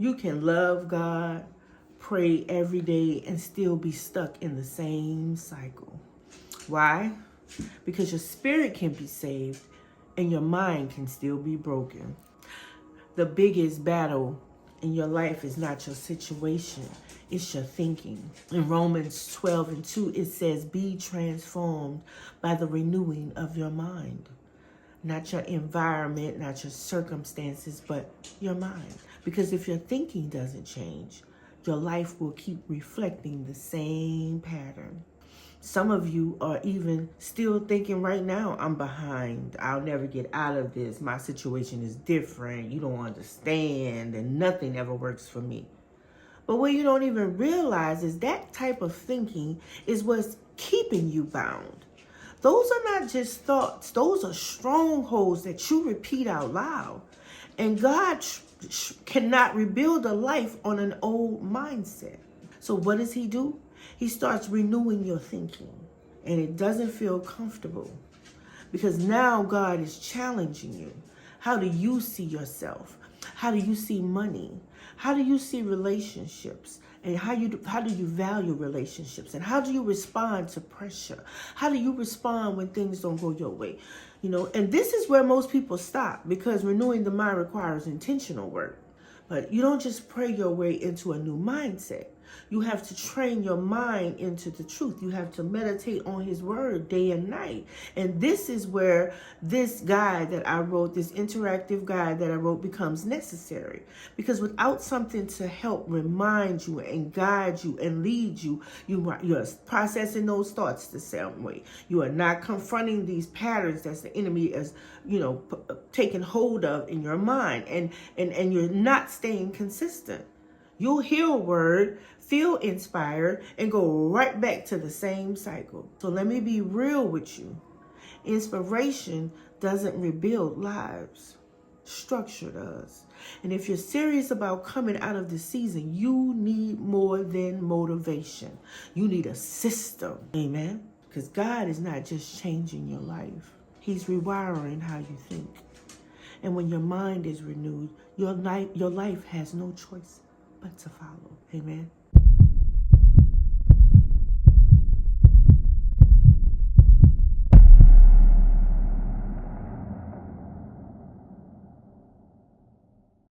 You can love God, pray every day, and still be stuck in the same cycle. Why? Because your spirit can be saved and your mind can still be broken. The biggest battle in your life is not your situation, it's your thinking. In Romans 12:2, it says, be transformed by the renewing of your mind. Not your environment, not your circumstances, but your mind. Because if your thinking doesn't change, your life will keep reflecting the same pattern. Some of you are even still thinking right now, I'm behind. I'll never get out of this. My situation is different. You don't understand, and nothing ever works for me. But what you don't even realize is that type of thinking is what's keeping you bound. Those are not just thoughts. Those are strongholds that you repeat out loud. And God cannot rebuild a life on an old mindset. So what does he do? He starts renewing your thinking. And it doesn't feel comfortable. Because now God is challenging you. How do you see yourself? How do you see money? How do you see relationships? And how do you value relationships? And how do you respond to pressure? How do you respond when things don't go your way? You know, and this is where most people stop, because renewing the mind requires intentional work. But you don't just pray your way into a new mindset. You have to train your mind into the truth. You have to meditate on his word day and night. And this is where this guide that I wrote, this interactive guide that I wrote, becomes necessary. Because without something to help remind you and guide you and lead you, you're processing those thoughts the same way. You are not confronting these patterns that the enemy is, taking hold of in your mind. And you're not staying consistent. You'll hear a word, feel inspired, and go right back to the same cycle. So let me be real with you. Inspiration doesn't rebuild lives. Structure does. And if you're serious about coming out of this season, you need more than motivation. You need a system. Amen? Because God is not just changing your life. He's rewiring how you think. And when your mind is renewed, your life has no choice but to follow. Amen.